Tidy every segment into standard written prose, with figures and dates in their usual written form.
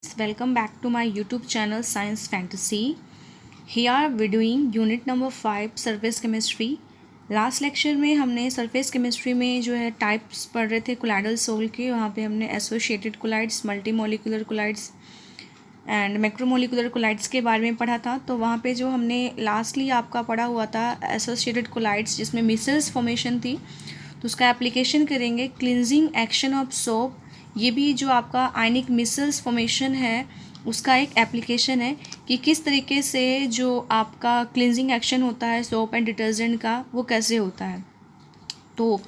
Welcome back to my YouTube channel Science Fantasy. Here we doing unit number 5 surface chemistry. Last lecture में हमने surface chemistry में जो है types पढ़ रहे थे कोलाइडल सोल के। वहाँ पे हमने associated colloids, multi molecular colloids and macromolecular colloids के बारे में पढ़ा था। तो वहाँ पे जो हमने लास्टली आपका पढ़ा हुआ था एसोसिएटेड कोलाइड्स जिसमें मिसल्स फॉर्मेशन थी, तो उसका एप्लीकेशन करेंगे क्लिनजिंग एक्शन ऑफ सोप। ये भी जो आपका आयनिक मिसल्स फॉर्मेशन है उसका एक एप्लीकेशन है कि किस तरीके से जो आपका क्लिनजिंग एक्शन होता है सोप एंड डिटर्जेंट का वो कैसे होता है। तो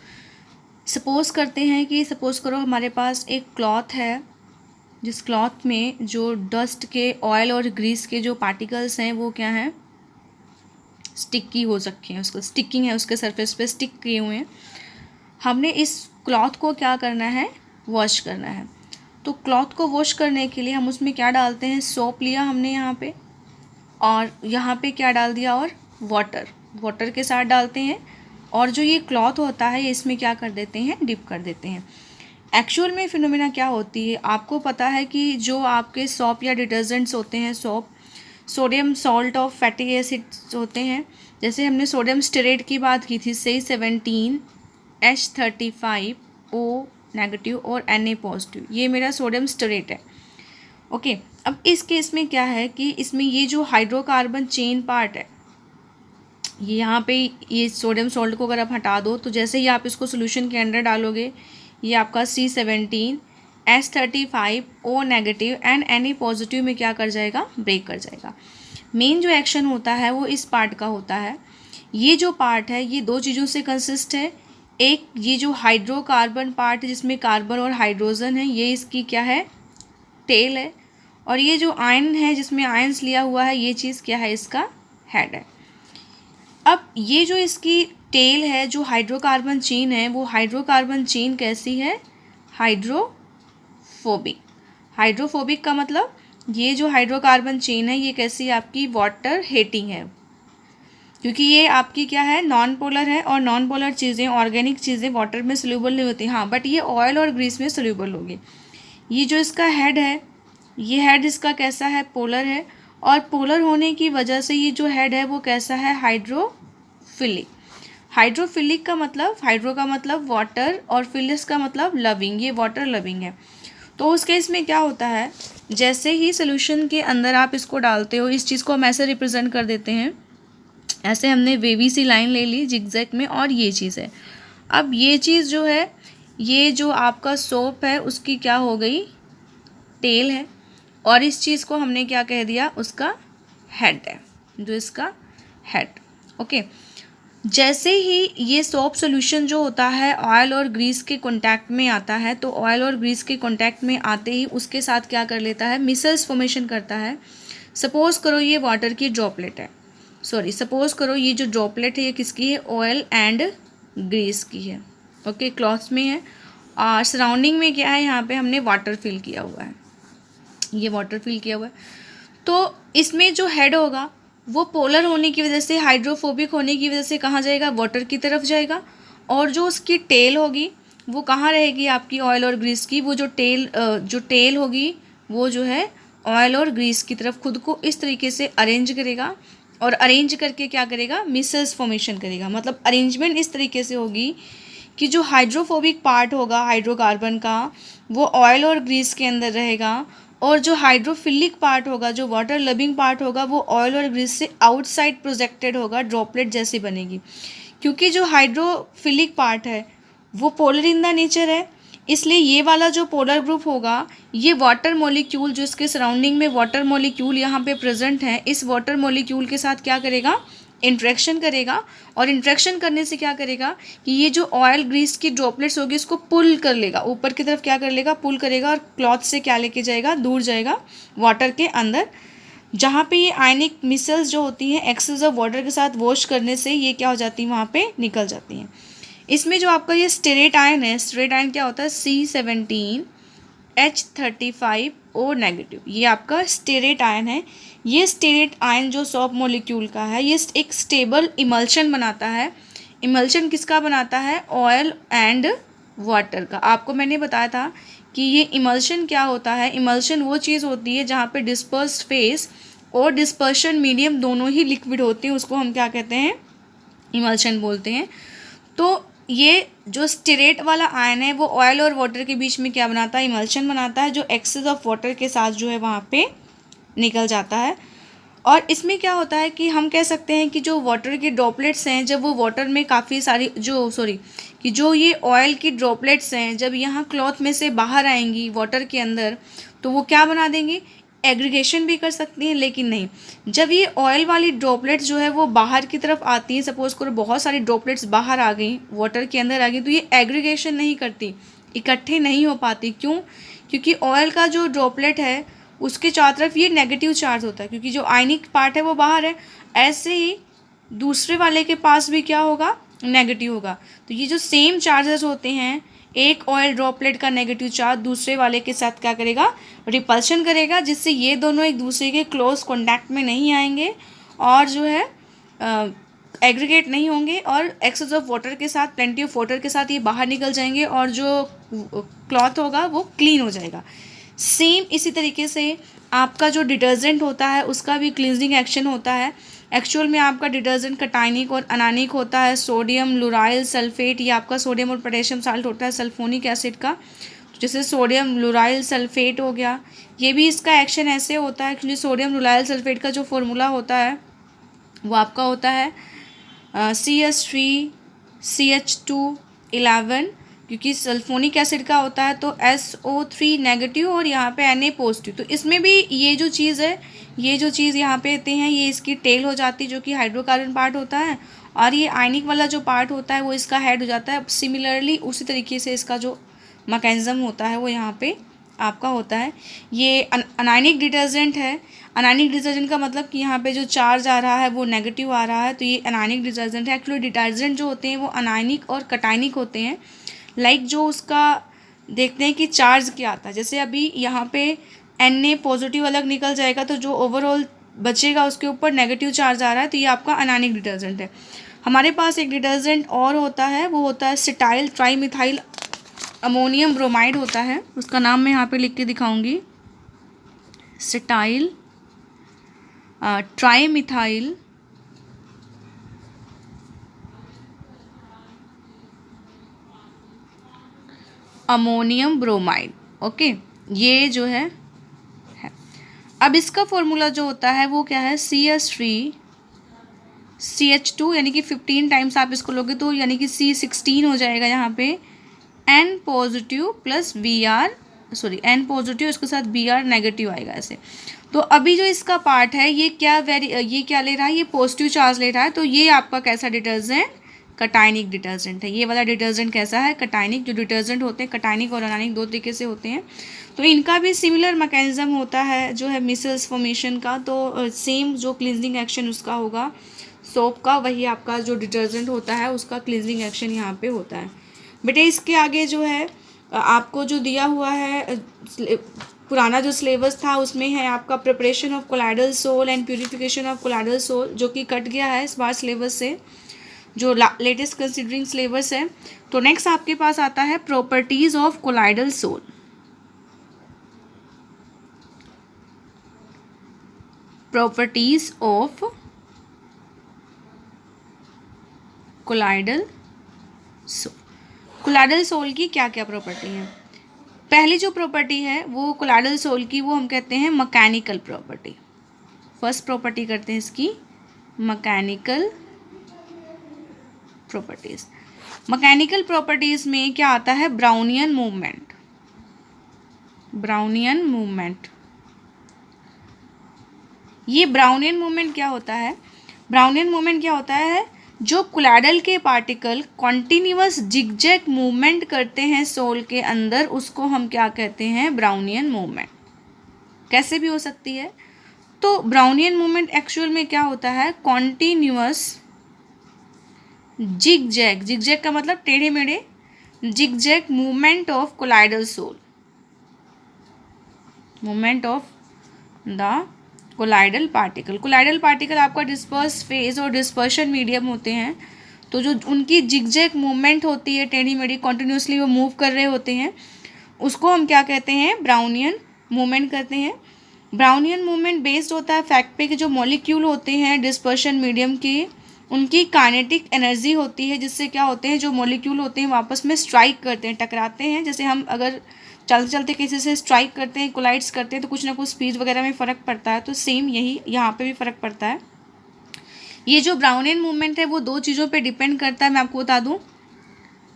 सपोज़ करते हैं कि सपोज़ करो हमारे पास एक क्लॉथ है, जिस क्लॉथ में जो डस्ट के, ऑयल और ग्रीस के जो पार्टिकल्स हैं वो क्या हैं, स्टिकी हो सकते हैं, उसको स्टिकिंग है, उसके सरफेस पे स्टिक किए हुए हैं। हमने इस क्लॉथ को क्या करना है, वॉश करना है। तो क्लॉथ को वॉश करने के लिए हम उसमें क्या डालते हैं, सोप लिया हमने यहाँ पे, और यहाँ पे क्या डाल दिया, और वाटर के साथ डालते हैं, और जो ये क्लॉथ होता है ये इसमें क्या कर देते हैं, डिप कर देते हैं। एक्चुअल में फिनोमेना क्या होती है, आपको पता है कि जो आपके सोप या डिटर्जेंट्स होते हैं, soap sodium salt of fatty acids होते हैं। जैसे हमने सोडियम स्टेरेट की बात की थी, C17H35O नेगेटिव और Na पॉजिटिव, ये मेरा सोडियम स्टेरेट है। ओके, अब इस केस में क्या है कि इसमें ये जो हाइड्रोकार्बन चेन पार्ट है, ये यहाँ पे ये सोडियम सॉल्ट को अगर आप हटा दो तो जैसे ही आप इसको सोल्यूशन के अंदर डालोगे, ये आपका C17H35O negative and Na positive में क्या कर जाएगा, ब्रेक कर जाएगा। मेन जो एक्शन होता है वो इस पार्ट का होता है। ये जो पार्ट है ये दो चीज़ों से कंसिस्ट है। एक ये जो हाइड्रोकार्बन पार्ट जिसमें कार्बन और हाइड्रोजन है, ये इसकी क्या है, टेल है, और ये जो आयन है जिसमें आयंस लिया हुआ है, ये चीज़ क्या है, इसका हेड है। अब ये जो इसकी टेल है, जो हाइड्रोकार्बन चेन है, वो हाइड्रोकार्बन चेन कैसी है, हाइड्रोफोबिक। हाइड्रोफोबिक का मतलब ये जो हाइड्रोकार्बन चेन है ये कैसी आपकी वाटर हेटिंग है, क्योंकि ये आपकी क्या है, नॉन पोलर है, और नॉन पोलर चीज़ें, ऑर्गेनिक चीज़ें वाटर में सोल्यूबल नहीं होती। हाँ, बट ये ऑयल और ग्रीस में सोल्यूबल होगी। ये जो इसका हेड है, ये हेड इसका कैसा है, पोलर है, और पोलर होने की वजह से ये जो हेड है वो कैसा है, हाइड्रोफिलिक। हाइड्रोफिलिक का मतलब, हाइड्रो का मतलब वाटर और फिलिस का मतलब लविंग, ये वाटर लविंग है। तो उस केस में क्या होता है, जैसे ही सोल्यूशन के अंदर आप इसको डालते हो, इस चीज़ को हम ऐसे रिप्रेजेंट कर देते हैं, ऐसे हमने वेवी सी लाइन ले ली जिगजैग में, और ये चीज़ है। अब ये चीज़ जो है, ये जो आपका सोप है उसकी क्या हो गई, टेल है, और इस चीज़ को हमने क्या कह दिया, उसका हेड है, जो इसका हेड। ओके, जैसे ही ये सोप सॉल्यूशन जो होता है ऑयल और ग्रीस के कांटेक्ट में आता है, तो ऑयल और ग्रीस के कांटेक्ट में आते ही उसके साथ क्या कर लेता है, मिसल्स फॉर्मेशन करता है। सपोज करो ये वाटर की ड्रॉपलेट है, सपोज करो ये जो ड्रॉपलेट है ये किसकी है, ऑयल एंड ग्रीस की है। ओके, क्लॉथ्स में है, और सराउंडिंग में क्या है, यहाँ पे हमने वाटर फिल किया हुआ है, ये वाटर फिल किया हुआ है। तो इसमें जो हेड होगा वो पोलर होने की वजह से, हाइड्रोफोबिक होने की वजह से कहाँ जाएगा, वाटर की तरफ जाएगा, और जो उसकी टेल होगी वो कहाँ रहेगी, आपकी ऑयल और ग्रीस की, वो जो टेल होगी वो जो है ऑयल और ग्रीस की तरफ खुद को इस तरीके से अरेंज करेगा, और अरेंज करके क्या करेगा, मिसल्स फॉर्मेशन करेगा। मतलब अरेंजमेंट इस तरीके से होगी कि जो हाइड्रोफोबिक पार्ट होगा हाइड्रोकार्बन का, वो ऑयल और ग्रीस के अंदर रहेगा, और जो हाइड्रोफिलिक पार्ट होगा, जो वाटर लविंग पार्ट होगा, वो ऑयल और ग्रीस से आउटसाइड प्रोजेक्टेड होगा, ड्रॉपलेट जैसी बनेगी। क्योंकि जो हाइड्रोफिलिक पार्ट है वो पोलर इन द नेचर है, इसलिए ये वाला जो पोलर ग्रुप होगा, ये वाटर मॉलिक्यूल जो इसके सराउंडिंग में वाटर मॉलिक्यूल यहाँ पे प्रेजेंट है, इस वाटर मॉलिक्यूल के साथ क्या करेगा, इंट्रैक्शन करेगा, और इंट्रैक्शन करने से क्या करेगा कि ये जो ऑयल ग्रीस की ड्रॉपलेट्स होगी इसको पुल कर लेगा, ऊपर की तरफ क्या कर लेगा, पुल करेगा, और क्लॉथ से क्या लेके जाएगा, दूर जाएगा वाटर के अंदर, जहाँ पे ये आयनिक मिसल्स जो होती हैं एक्सेस ऑफ वाटर के साथ वॉश करने से ये क्या हो जाती हैं, वहाँ पे निकल जाती हैं। इसमें जो आपका ये स्टेरेट आयन है, स्टेरेट आयन क्या होता है, C17H35O नेगेटिव, ये आपका स्टेरेट आयन है। ये स्टेरेट आयन जो सोप मॉलिक्यूल का है, ये एक स्टेबल इमल्शन बनाता है। इमल्शन किसका बनाता है, ऑयल एंड वाटर का। आपको मैंने बताया था कि ये इमल्शन क्या होता है। इमल्शन वो चीज़ होती है जहाँ पे डिस्पर्स फेस और डिस्पर्शन मीडियम दोनों ही लिक्विड होते हैं, उसको हम क्या कहते हैं, इमल्शन बोलते हैं। तो ये जो स्टिरेट वाला आयन है वो ऑयल और वाटर के बीच में क्या बनाता है, इमल्शन बनाता है, जो एक्सेस ऑफ वाटर के साथ जो है वहाँ पे निकल जाता है। और इसमें क्या होता है कि हम कह सकते हैं कि जो वाटर के ड्रॉपलेट्स हैं, जब वो वाटर में काफ़ी सारी कि जो ये ऑयल की ड्रॉपलेट्स हैं जब यहाँ क्लॉथ में से बाहर आएंगी वाटर के अंदर, तो वो क्या बना देंगे, एग्रीगेशन भी कर सकती हैं। लेकिन नहीं, जब ये ऑयल वाली ड्रॉपलेट्स जो है वो बाहर की तरफ आती हैं, सपोज करो बहुत सारी ड्रॉपलेट्स बाहर आ गई, वाटर के अंदर आ गई, तो ये एग्रीगेशन नहीं करती, इकट्ठे नहीं हो पाती। क्यों? क्योंकि ऑयल का जो ड्रॉपलेट है उसके चारों तरफ ये नेगेटिव चार्ज होता है, क्योंकि जो आयनिक पार्ट है वो बाहर है। ऐसे ही दूसरे वाले के पास भी क्या होगा, नेगेटिव होगा। तो ये जो सेम चार्जेस होते हैं, एक ऑयल ड्रॉपलेट का नेगेटिव चार्ज दूसरे वाले के साथ क्या करेगा, रिपल्शन करेगा, जिससे ये दोनों एक दूसरे के क्लोज कॉन्टैक्ट में नहीं आएंगे और जो है एग्रीगेट नहीं होंगे, और एक्सेस ऑफ वाटर के साथ, प्लेंटी ऑफ वाटर के साथ ये बाहर निकल जाएंगे और जो क्लॉथ होगा वो क्लीन हो जाएगा। सेम इसी तरीके से आपका जो डिटर्जेंट होता है उसका भी क्लींजिंग एक्शन होता है। एक्चुअल में आपका डिटर्जेंट कटाइनिक और अनानिक होता है। सोडियम लुराइल सल्फेट, ये आपका सोडियम और पोटेशियम साल्ट होता है सल्फोनिक एसिड का, तो जैसे सोडियम लुराइल सल्फेट हो गया, ये भी इसका एक्शन ऐसे होता है। एक्चुअली सोडियम लुराइल सल्फेट का जो फॉर्मूला होता है वो आपका होता है CH3CH211, क्योंकि सल्फोनिक एसिड का होता है तो SO3 नेगेटिव और यहाँ पे Na पॉजिटिव। तो इसमें भी ये जो चीज़ है, ये जो चीज़ यहाँ पे देते हैं, ये इसकी टेल हो जाती है जो कि हाइड्रोकार्बन पार्ट होता है, और ये आयनिक वाला जो पार्ट होता है वो इसका हेड हो जाता है। सिमिलरली उसी तरीके से इसका जो मैकेनिज्म होता है वो यहाँ पे आपका होता है। ये अनायनिक डिटर्जेंट है। अनायनिक डिटर्जेंट का मतलब कि यहाँ पे जो चार्ज आ रहा है वो नेगेटिव आ रहा है, तो ये अनायनिक डिटर्जेंट है। एक्चुअली डिटर्जेंट जो होते हैं वो अनायनिक और कटायनिक होते हैं। लाइक जो उसका देखते हैं कि चार्ज क्या आता है, जैसे अभी यहाँ पे Na पॉजिटिव अलग निकल जाएगा, तो जो ओवरऑल बचेगा उसके ऊपर नेगेटिव चार्ज आ रहा है, तो ये आपका अनायनिक डिटर्जेंट है। हमारे पास एक डिटर्जेंट और होता है, वो होता है सिटाइल ट्राईमिथाइल अमोनियम ब्रोमाइड होता है। उसका नाम मैं यहाँ पे लिख के दिखाऊंगी, cetyl trimethyl ammonium bromide. Okay, ये जो है। अब इसका फॉर्मूला जो होता है वो क्या है, CH3CH2, यानी कि 15 टाइम्स आप इसको लोगे तो यानी कि C16 हो जाएगा यहाँ पे, N positive plus N positive, उसके साथ Br नेगेटिव आएगा ऐसे। तो अभी जो इसका पार्ट है ये क्या ले रहा है, ये पॉजिटिव चार्ज ले रहा है, तो ये आपका कैसा डिटर्जेंट, कटायनिक डिटर्जेंट है। ये वाला डिटर्जेंट कैसा है, कटायनिक। जो डिटर्जेंट होते हैं कटायनिक और अनायनिक दो तरीके से होते हैं, तो इनका भी सिमिलर मैकेनिज्म होता है जो है मिसल्स फॉर्मेशन का। तो सेम जो क्लींजिंग एक्शन उसका होगा सोप का, वही आपका जो डिटर्जेंट होता है उसका क्लींजिंग एक्शन यहाँ पे होता है। बेटे इसके आगे जो है आपको जो दिया हुआ है, पुराना जो सिलेबस था उसमें है आपका preparation of colloidal sol and purification of colloidal sol, जो कि कट गया है इस बार सिलेबस से, जो लेटेस्ट कंसिडरिंग सिलेबस है। तो नेक्स्ट आपके पास आता है properties of colloidal sol. Properties of colloidal sol. Colloidal sol की क्या क्या प्रॉपर्टी है? पहली जो प्रॉपर्टी है वो कोलाइडल सोल की, वो हम कहते हैं मैकेनिकल प्रॉपर्टी। फर्स्ट प्रॉपर्टी करते हैं इसकी मैकेनिकल प्रॉपर्टीज। मैकेनिकल प्रॉपर्टीज में क्या आता है, ब्राउनियन मूवमेंट। ब्राउनियन मूवमेंट, ये ब्राउनियन मूवमेंट क्या होता है? ब्राउनियन मूवमेंट क्या होता है, जो कोलाइडल के पार्टिकल कॉन्टिन्यूअस जिगजैग मूवमेंट करते हैं सोल के अंदर, उसको हम क्या कहते हैं, ब्राउनियन मूवमेंट। कैसे भी हो सकती है। तो ब्राउनियन मूवमेंट एक्चुअल में क्या होता है, कॉन्टिन्यूअस जिगजैग, जिगजैग का मतलब टेढ़े मेढ़े, zigzag movement of colloidal sol, movement of the colloidal particle. Colloidal particle आपका डिस्पर्स फेज और डिस्पर्शन मीडियम होते हैं, तो जो उनकी जिगजैग मूवमेंट होती है, टेढ़ी मेढ़ी, कॉन्टिन्यूसली वो मूव कर रहे होते हैं, उसको हम क्या कहते हैं, ब्राउनियन मूवमेंट कहते हैं। ब्राउनियन मूवमेंट बेस्ड होता है फैक्ट पे कि जो मॉलिक्यूल होते हैं डिस्पर्शन मीडियम के, उनकी काइनेटिक एनर्जी होती है, जिससे क्या होते हैं, जो मॉलिक्यूल होते हैं वो आपस में स्ट्राइक करते हैं, टकराते हैं। जैसे हम अगर चलते चलते किसी से स्ट्राइक करते हैं, कोलाइड्स करते हैं, तो कुछ ना कुछ स्पीड वगैरह में फ़र्क पड़ता है। तो सेम यही यहाँ पे भी फ़र्क पड़ता है। ये जो ब्राउनियन मूवमेंट है वो दो चीज़ों पे डिपेंड करता है, मैं आपको बता दूँ।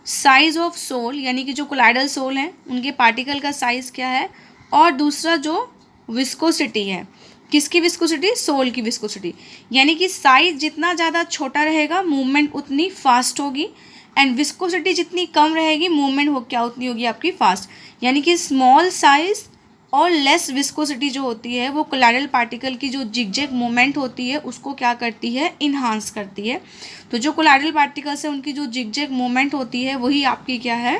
साइज़ ऑफ सोल, यानी कि जो कोलाइडल सोल हैं उनके पार्टिकल का साइज़ क्या है, और दूसरा जो विस्कोसिटी है, किसकी विस्कोसिटी, सोल की विस्कोसिटी। यानी कि साइज जितना ज़्यादा छोटा रहेगा मूवमेंट उतनी फास्ट होगी, एंड विस्कोसिटी जितनी कम रहेगी मूवमेंट क्या उतनी होगी आपकी फास्ट। यानी कि स्मॉल साइज और लेस विस्कोसिटी जो होती है वो कोलाइडल पार्टिकल की जो जिगजैग मूवमेंट होती है उसको क्या करती है, इन्हांस करती है। तो जो कोलाइडल पार्टिकल्स है उनकी जो जिगजैग मूवमेंट होती है वही आपकी क्या है,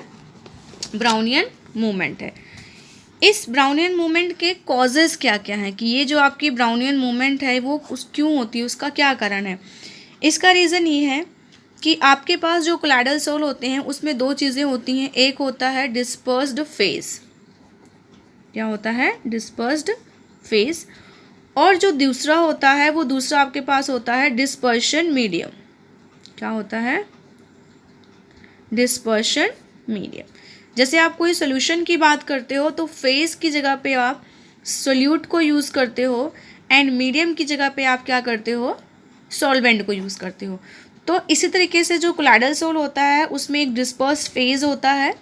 ब्राउनियन मूवमेंट है। इस ब्राउनियन मूवमेंट के कॉजेज़ क्या क्या हैं, कि ये जो आपकी ब्राउनियन मूवमेंट है वो क्यों होती है, उसका क्या कारण है। इसका रीज़न ये है कि आपके पास जो कोलाइडल सोल होते हैं उसमें दो चीज़ें होती हैं। एक होता है डिस्पर्स्ड फेज, क्या होता है, डिस्पर्स्ड फेज, और जो दूसरा होता है वो दूसरा आपके पास होता है डिस्पर्शन मीडियम। क्या होता है, डिस्पर्शन मीडियम। जैसे आप कोई सोल्यूशन की बात करते हो तो फेज की जगह पे आप सोल्यूट को यूज़ करते हो, एंड मीडियम की जगह पे आप क्या करते हो, सॉल्वेंट को यूज़ करते हो। तो इसी तरीके से जो कोलाइडल सोल होता है उसमें एक डिस्पर्स फेज होता है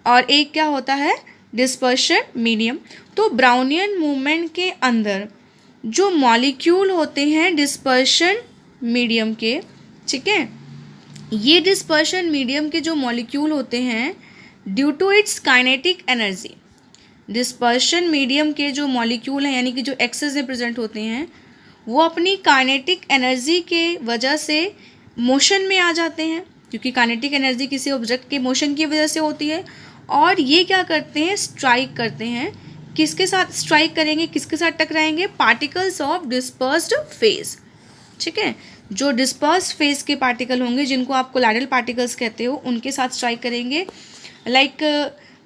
और एक क्या होता है, डिस्पर्शन मीडियम। तो ब्राउनियन मूवमेंट के अंदर जो मॉलिक्यूल होते हैं डिस्पर्शन मीडियम के, ठीक है, ये डिस्पर्शन मीडियम के जो मॉलिक्यूल होते हैं due to its kinetic energy, dispersion medium के जो मॉलिक्यूल हैं यानी कि जो एक्सेस में प्रेजेंट होते हैं वो अपनी काइनेटिक एनर्जी के वजह से मोशन में आ जाते हैं, क्योंकि काइनेटिक एनर्जी किसी ऑब्जेक्ट के मोशन की वजह से होती है। और ये क्या करते हैं, स्ट्राइक करते हैं। किसके साथ स्ट्राइक करेंगे, किसके साथ टकराएंगे, पार्टिकल्स ऑफ डिस्पर्स्ड फेज, ठीक है। जो डिस्पर्स फेज के पार्टिकल होंगे जिनको आप कोलाइडल पार्टिकल्स कहते हो उनके साथ स्ट्राइक करेंगे। लाइक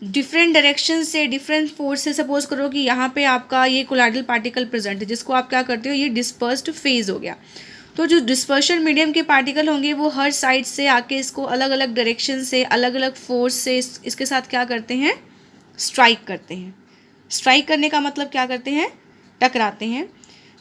डिफरेंट डायरेक्शन से, डिफरेंट फोर्स से। सपोज करो कि यहाँ पे आपका ये कोलाइडल पार्टिकल प्रेजेंट है जिसको आप क्या करते हो, ये डिस्पर्स्ड फेज हो गया। तो जो डिस्पर्शन मीडियम के पार्टिकल होंगे वो हर साइड से आके इसको अलग अलग डायरेक्शन से, अलग अलग फोर्स से इसके साथ क्या करते हैं, स्ट्राइक करते हैं। स्ट्राइक करने का मतलब क्या करते हैं, टकराते हैं,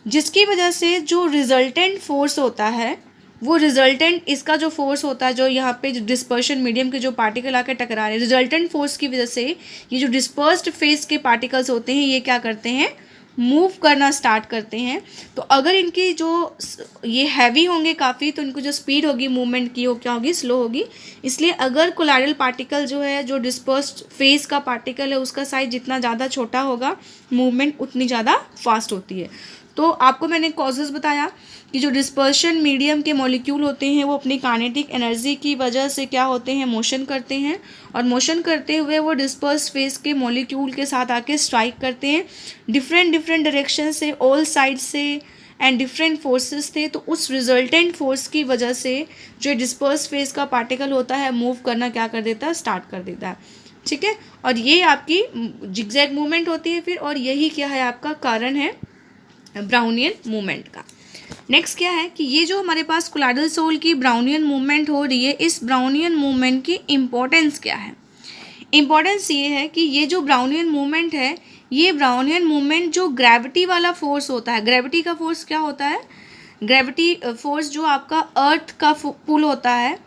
जिसकी वजह से जो रिजल्टेंट फोर्स होता है वो रिजल्टेंट, इसका जो फोर्स होता है जो यहाँ पे जो डिस्पर्शन मीडियम के जो पार्टिकल आकर टकरा रहे हैं, रिजल्टेंट फोर्स की वजह से ये जो डिस्पर्स्ड फेज के पार्टिकल्स होते हैं ये क्या करते हैं, मूव करना स्टार्ट करते हैं। तो अगर इनकी जो ये हैवी होंगे काफ़ी तो इनको जो स्पीड होगी मूवमेंट की वो क्या होगी, स्लो होगी। इसलिए अगर कोलाइडल पार्टिकल जो है, जो डिस्पर्स्ड फेज का पार्टिकल है उसका साइज जितना ज़्यादा छोटा होगा मूवमेंट उतनी ज़्यादा फास्ट होती है। तो आपको मैंने कॉजेज़ बताया कि जो डिस्पर्शन मीडियम के मॉलिक्यूल होते हैं वो अपनी काइनेटिक एनर्जी की वजह से क्या होते हैं, मोशन करते हैं, और मोशन करते हुए वो डिस्पर्स फेज के मॉलिक्यूल के साथ आके स्ट्राइक करते हैं डिफरेंट डायरेक्शन से, ऑल साइड से, एंड डिफरेंट फोर्सेस थे। तो उस रिजल्टेंट फोर्स की वजह से जो डिस्पर्स फेज का पार्टिकल होता है मूव करना क्या कर देता है, स्टार्ट कर देता है, ठीक है। और ये आपकी जिगजैग मूवमेंट होती है फिर, और यही क्या है, आपका कारण है ब्राउनियन मूवमेंट का। नेक्स्ट क्या है कि ये जो हमारे पास कोलाइडल सोल की ब्राउनियन मूवमेंट हो रही है, इस ब्राउनियन मूवमेंट की इम्पोर्टेंस क्या है। इम्पोर्टेंस ये है कि ये जो ब्राउनियन मूवमेंट है, ये ब्राउनियन मूवमेंट जो ग्रेविटी वाला फोर्स होता है, ग्रेविटी का फोर्स क्या होता है, ग्रेविटी फोर्स जो आपका अर्थ का पुल होता है,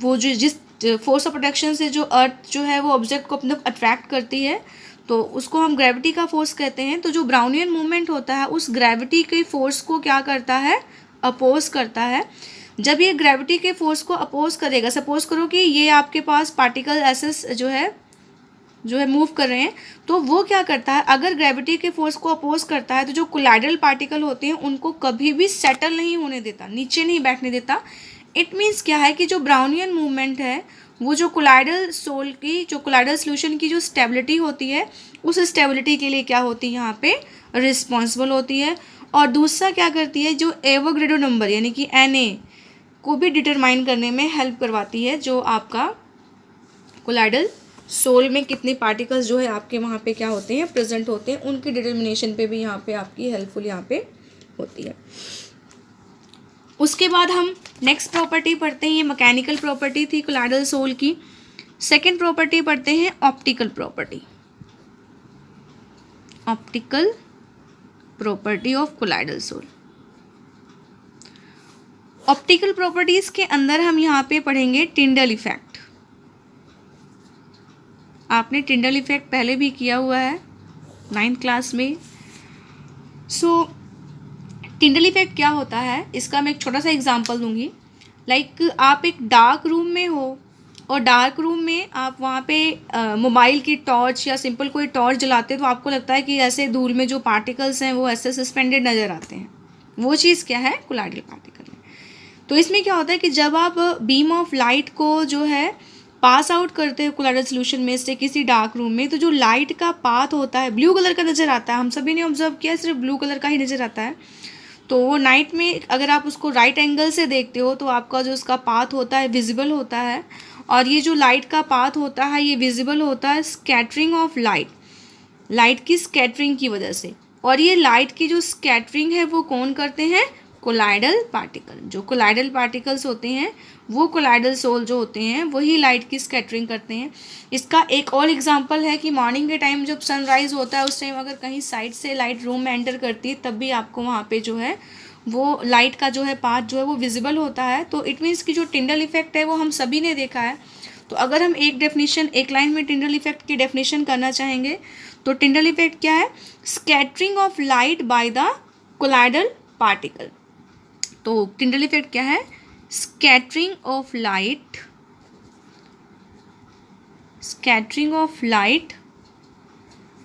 वो जो जिस फोर्स ऑफ अट्रैक्शन से जो अर्थ जो है वो ऑब्जेक्ट को अपने अट्रैक्ट करती है तो उसको हम ग्रेविटी का फोर्स कहते हैं। तो जो ब्राउनियन मूवमेंट होता है उस ग्रेविटी के फोर्स को क्या करता है, अपोज करता है। जब ये ग्रेविटी के फोर्स को अपोज करेगा, सपोज करो कि ये आपके पास पार्टिकल एसेस जो है मूव कर रहे हैं, तो वो क्या करता है, अगर ग्रेविटी के फोर्स को अपोज करता है तो जो कोलाइडल पार्टिकल होते हैं उनको कभी भी सेटल नहीं होने देता, नीचे नहीं बैठने देता। इट मीन्स क्या है कि जो ब्राउनियन मूवमेंट है वो जो कोलाइडल सोल की, जो कोलाइडल सोल्यूशन की जो स्टेबिलिटी होती है उस स्टेबिलिटी के लिए क्या होती है, यहाँ पे रिस्पॉन्सिबल होती है। और दूसरा क्या करती है, जो एवोगैड्रो नंबर यानी कि Na को भी डिटरमाइन करने में हेल्प करवाती है, जो आपका कोलाइडल सोल में कितने पार्टिकल्स जो है आपके वहाँ पे क्या होते हैं, प्रेजेंट होते हैं, उनकी डिटर्मिनेशन पे भी यहाँ पे आपकी हेल्पफुल यहाँ पे होती है। उसके बाद हम नेक्स्ट प्रॉपर्टी पढ़ते हैं, ये मैकेनिकल प्रॉपर्टी थी कोलाइडल सोल की। सेकेंड प्रॉपर्टी पढ़ते हैं optical property, optical property of colloidal sol. Optical properties के अंदर हम यहाँ पे पढ़ेंगे टिंडल इफेक्ट। आपने टिंडल इफेक्ट पहले भी किया हुआ है 9th क्लास में। टिंडल इफेक्ट क्या होता है, इसका मैं एक छोटा सा एग्जांपल दूंगी। लाइक आप एक डार्क रूम में हो और डार्क रूम में आप वहाँ पे मोबाइल की टॉर्च या सिंपल कोई टॉर्च जलाते हैं तो आपको लगता है कि ऐसे धूल में जो पार्टिकल्स हैं वो ऐसे सस्पेंडेड नज़र आते हैं। वो चीज़ क्या है, कोलाइडल पार्टिकल है। तो इसमें क्या होता है कि जब आप बीम ऑफ लाइट को जो है पास आउट करते हैं कोलाइडल सोल्यूशन में से किसी डार्क रूम में, तो जो लाइट का पाथ होता है ब्लू कलर का नज़र आता है। हम सभी ने ऑब्जर्व किया सिर्फ ब्लू कलर का ही नज़र आता है। तो वो नाइट में अगर आप उसको राइट एंगल से देखते हो तो आपका जो उसका पाथ होता है विजिबल होता है, और ये जो लाइट का पाथ होता है ये विजिबल होता है स्कैटरिंग ऑफ लाइट, लाइट की स्कैटरिंग की वजह से। और ये लाइट की जो स्कैटरिंग है वो कौन करते हैं, कोलाइडल पार्टिकल। जो कोलाइडल पार्टिकल्स होते हैं वो कोलाइडल सोल जो होते हैं वही लाइट की स्कैटरिंग करते हैं। इसका एक और एग्जांपल है कि मॉर्निंग के टाइम जब सनराइज़ होता है उस टाइम अगर कहीं साइड से लाइट रूम में एंटर करती है तब भी आपको वहाँ पे जो है वो लाइट का जो है पाथ जो है वो विजिबल होता है। तो इट मीन्स कि जो टिंडल इफेक्ट है वो हम सभी ने देखा है। तो अगर हम एक डेफिनेशन एक लाइन में टिंडल इफेक्ट की डेफिनेशन करना चाहेंगे तो टिंडल इफेक्ट क्या है, scattering of light by the colloidal particle. तो टिंडल इफेक्ट क्या है, scattering of light, scattering of light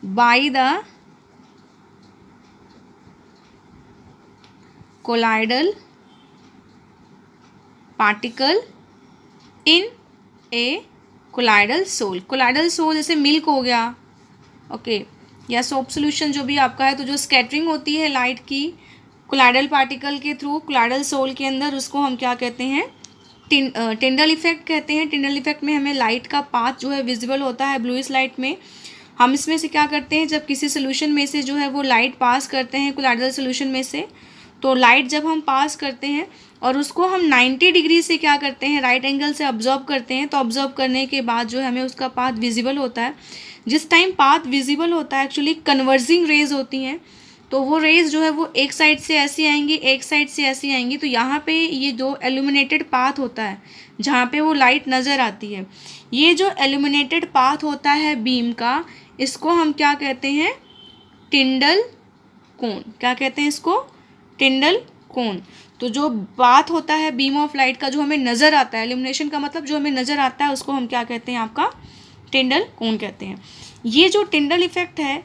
by the colloidal particle in a colloidal sol. Colloidal sol जैसे मिल्क हो गया, ओके, या सोप सोल्यूशन जो भी आपका है, तो जो स्कैटरिंग होती है लाइट की कोलाइडल पार्टिकल के थ्रू कोलाइडल सोल के अंदर, उसको हम क्या कहते हैं, टिंडल इफेक्ट कहते हैं। टिंडल इफेक्ट में हमें लाइट का पाथ जो है विजिबल होता है ब्लूइश लाइट में। हम इसमें से क्या करते हैं, जब किसी सोल्यूशन में से जो है वो लाइट पास करते हैं कोलाइडल सोल्यूशन में से, तो लाइट जब हम पास करते हैं और उसको हम 90 डिग्री से क्या करते हैं, राइट एंगल से ऑब्जर्व करते हैं, तो ऑब्जर्व करने के बाद जो है हमें उसका पाथ विजिबल होता है। जिस टाइम पाथ विजिबल होता है एक्चुअली कन्वर्जिंग रेज होती हैं, तो वो रेज जो है वो एक साइड से ऐसी आएंगी, एक साइड से ऐसी आएंगी। तो यहाँ पे ये जो एल्यूमिनेटेड पाथ होता है जहाँ पे वो लाइट नज़र आती है, ये जो एल्यूमिनेटेड पाथ होता है बीम का, इसको हम क्या कहते हैं, टिंडल कोन। क्या कहते हैं इसको, टिंडल कोन। तो जो पाथ होता है बीम ऑफ लाइट का जो हमें नज़र आता है, एल्यूमिनेशन का मतलब जो हमें नज़र आता है, उसको हम क्या कहते हैं, आपका टिंडल कोन कहते हैं। ये जो टिंडल इफेक्ट है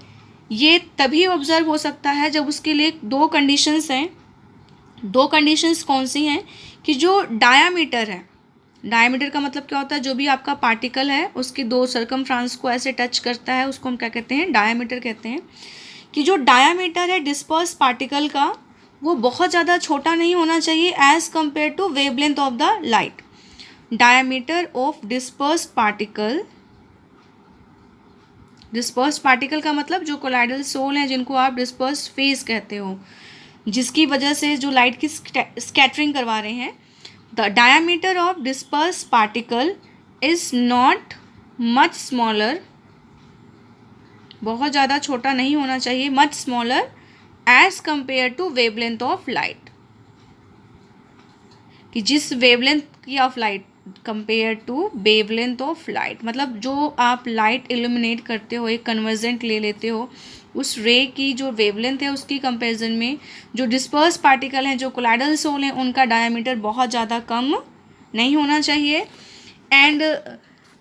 ये तभी ऑब्जर्व हो सकता है जब उसके लिए दो कंडीशंस हैं। दो कंडीशंस कौन सी हैं, कि जो डायामीटर है, डायामीटर का मतलब क्या होता है, जो भी आपका पार्टिकल है उसके दो सरकमफ्रेंस को ऐसे टच करता है उसको हम क्या कहते हैं, डायामीटर कहते हैं। कि जो डायामीटर है डिस्पर्स पार्टिकल का वो बहुत ज़्यादा छोटा नहीं होना चाहिए as compare to wavelength of the light. Diameter of disperse particle, disperse particle का मतलब जो कोलाइडल सोल हैं जिनको आप डिस्पर्स फेज कहते हो, जिसकी वजह से जो लाइट की स्कैटरिंग करवा रहे हैं। The diameter of disperse particle is not much smaller, बहुत ज़्यादा छोटा नहीं होना चाहिए, much smaller as compare to wavelength of light, कि जिस वेवलेंथ की of light compare to wavelength of light, मतलब जो आप लाइट इल्यूमिनेट करते हो, एक कन्वर्जेंट ले लेते हो, उस रे की जो वेवलेंथ है उसकी कंपैरिजन में जो डिस्पर्स पार्टिकल हैं, जो कोलाइडल सोल हैं, उनका डायमीटर बहुत ज़्यादा कम नहीं होना चाहिए। एंड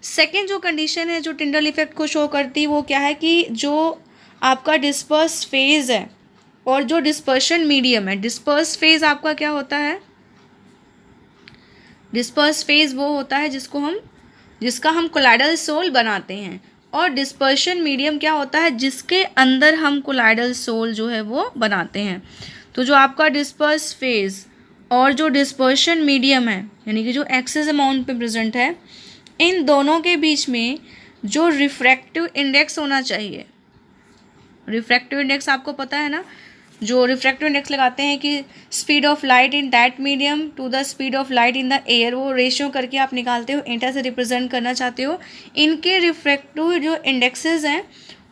सेकेंड जो कंडीशन है जो टिंडल इफेक्ट को शो करती है वो क्या है, कि जो आपका डिस्पर्स फेज है और जो डिस्पर्शन मीडियम है, डिस्पर्स फेज आपका क्या होता है, डिस्पर्स फेज वो होता है जिसका हम कोलाइडल सोल बनाते हैं, और डिस्पर्शन मीडियम क्या होता है, जिसके अंदर हम कोलाइडल सोल जो है वो बनाते हैं। तो जो आपका डिस्पर्स फेज और जो डिस्पर्शन मीडियम है, यानी कि जो एक्सेस अमाउंट पे प्रेजेंट है, इन दोनों के बीच में जो रिफ्रैक्टिव इंडेक्स होना चाहिए, रिफ्रैक्टिव इंडेक्स आपको पता है ना, जो रिफ्रैक्टिव इंडेक्स लगाते हैं कि speed of light in that medium to the speed of light in the air, वो रेशियो करके आप निकालते हो, एटा से रिप्रेजेंट करना चाहते हो। इनके रिफ्रैक्टिव जो इंडेक्सेस हैं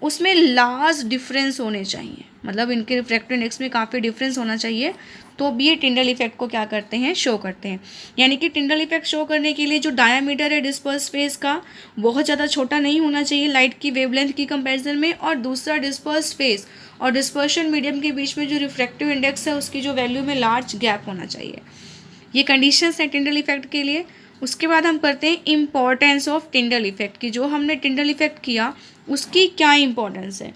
उसमें लार्ज डिफरेंस होने चाहिए, मतलब इनके रिफ्रैक्टिव इंडेक्स में काफ़ी डिफरेंस होना चाहिए, तो भी ये टिंडल इफेक्ट को क्या करते हैं, शो करते हैं। यानी कि टिंडल इफेक्ट शो करने के लिए जो डायामीटर है डिस्पर्स फेस का बहुत ज़्यादा छोटा नहीं होना चाहिए लाइट की वेवलेंथ की कंपैरिजन में, और दूसरा डिस्पर्स फेस और डिस्पर्शन मीडियम के बीच में जो रिफ्रैक्टिव इंडेक्स है उसकी जो वैल्यू में लार्ज गैप होना चाहिए। ये कंडीशंस हैं टिंडल इफेक्ट के लिए। उसके बाद हम करते हैं इम्पॉर्टेंस ऑफ टिंडल इफेक्ट की, जो हमने टिंडल इफेक्ट किया उसकी क्या इंपॉर्टेंस है।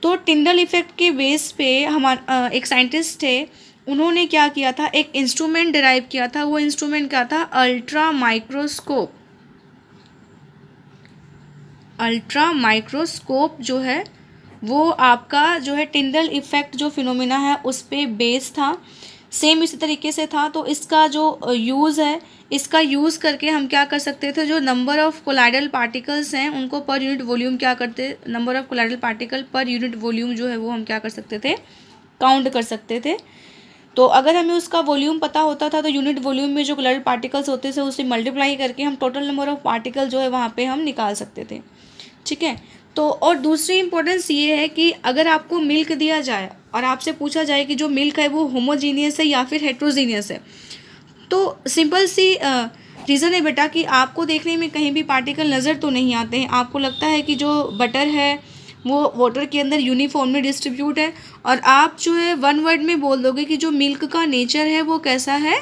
तो टिंडल इफेक्ट के बेस पे हमारा एक साइंटिस्ट थे, उन्होंने क्या किया था, एक इंस्ट्रूमेंट डिराइव किया था। वो इंस्ट्रूमेंट क्या था, अल्ट्रा माइक्रोस्कोप। अल्ट्रा माइक्रोस्कोप जो है वो आपका जो है टिंडल इफेक्ट जो फिनोमिना है उस पर बेस था, सेम इसी तरीके से था। तो इसका जो यूज़ है, इसका यूज़ करके हम क्या कर सकते थे, जो नंबर ऑफ कोलाइडल पार्टिकल्स हैं उनको पर यूनिट वॉल्यूम क्या करते, number of colloidal particle per unit volume जो है वो हम क्या कर सकते थे, काउंट कर सकते थे। तो अगर हमें उसका वॉल्यूम पता होता था तो यूनिट वॉल्यूम में जो कोलाइडल पार्टिकल्स होते थे उसे मल्टीप्लाई करके हम टोटल नंबर ऑफ पार्टिकल जो है वहाँ पे हम निकाल सकते थे। ठीक है। तो और दूसरी इंपॉर्टेंस ये है कि अगर आपको मिल्क दिया जाए और आपसे पूछा जाए कि जो मिल्क है वो होमोजीनियस है या फिर हेट्रोजीनियस है, तो सिंपल सी रीज़न है बेटा कि आपको देखने में कहीं भी पार्टिकल नज़र तो नहीं आते हैं, आपको लगता है कि जो बटर है वो वाटर के अंदर यूनिफॉर्मली डिस्ट्रीब्यूट है, और आप जो है वन वर्ड में बोल दोगे कि जो मिल्क का नेचर है वो कैसा है,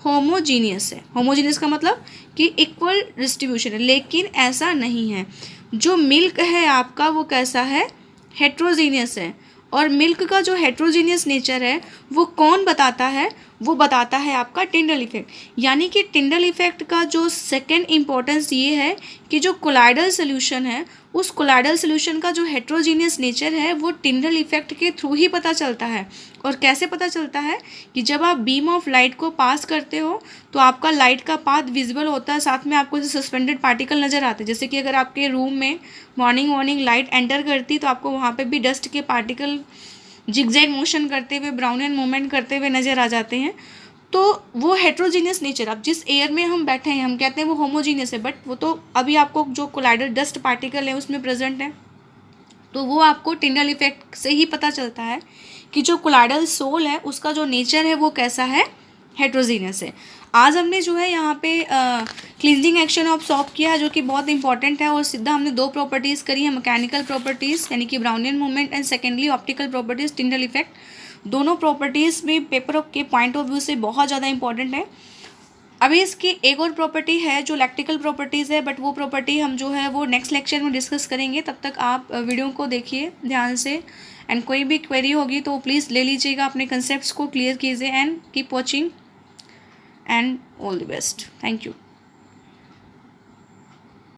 होमोजीनियस है। होमोजीनियस का मतलब कि इक्वल डिस्ट्रीब्यूशन है, लेकिन ऐसा नहीं है। जो मिल्क है आपका वो कैसा है, हेट्रोजीनियस है। और मिल्क का जो हेट्रोजीनियस नेचर है वो कौन बताता है, वो बताता है आपका टिंडल इफेक्ट। यानी कि टिंडल इफेक्ट का जो सेकेंड इम्पोर्टेंस ये है कि जो कोलाइडल सोल्यूशन है उस कोलाइडल सोल्यूशन का जो हेट्रोजीनियस नेचर है वो टिंडल इफेक्ट के थ्रू ही पता चलता है। और कैसे पता चलता है कि जब आप बीम ऑफ लाइट को पास करते हो तो आपका लाइट का पाथ विजिबल होता है, साथ में आपको सस्पेंडेड पार्टिकल नज़र आते हैं। जैसे कि अगर आपके रूम में मॉर्निंग लाइट एंटर करती तो आपको वहाँ पे भी डस्ट के पार्टिकल जिगजैग मोशन करते हुए, ब्राउनियन मूवमेंट करते हुए नज़र आ जाते हैं। तो वो हेट्रोजीनियस नेचर, अब जिस एयर में हम बैठे हैं हम कहते हैं वो होमोजीनियस है, बट वो तो अभी आपको जो कोलाइडल डस्ट पार्टिकल है उसमें प्रेजेंट है, तो वो आपको टिंडल इफेक्ट से ही पता चलता है कि जो कोलाइडल सोल है उसका जो नेचर है वो कैसा है, हेट्रोजीनियस है। आज हमने जो है यहाँ पे क्लींजिंग एक्शन ऑफ सॉप किया है जो कि बहुत इंपॉर्टेंट है, और सीधा हमने दो प्रॉपर्टीज़ करी है, मैकेनिकल प्रॉपर्टीज़ यानी कि Brownian movement and secondly optical properties Tyndall effect. दोनों प्रॉपर्टीज़ में पेपर के पॉइंट ऑफ व्यू से बहुत ज़्यादा इंपॉर्टेंट है। अभी इसकी एक और प्रॉपर्टी है जो लैक्टिकल प्रॉपर्टीज़ है, बट वो प्रॉपर्टी हम जो है वो नेक्स्ट लेक्चर में डिस्कस करेंगे। तब तक आप वीडियो को देखिए ध्यान से, एंड कोई भी क्वेरी होगी तो प्लीज़ ले लीजिएगा, अपने कंसेप्ट्स को क्लियर कीजिए, and keep watching and all the best. Thank you.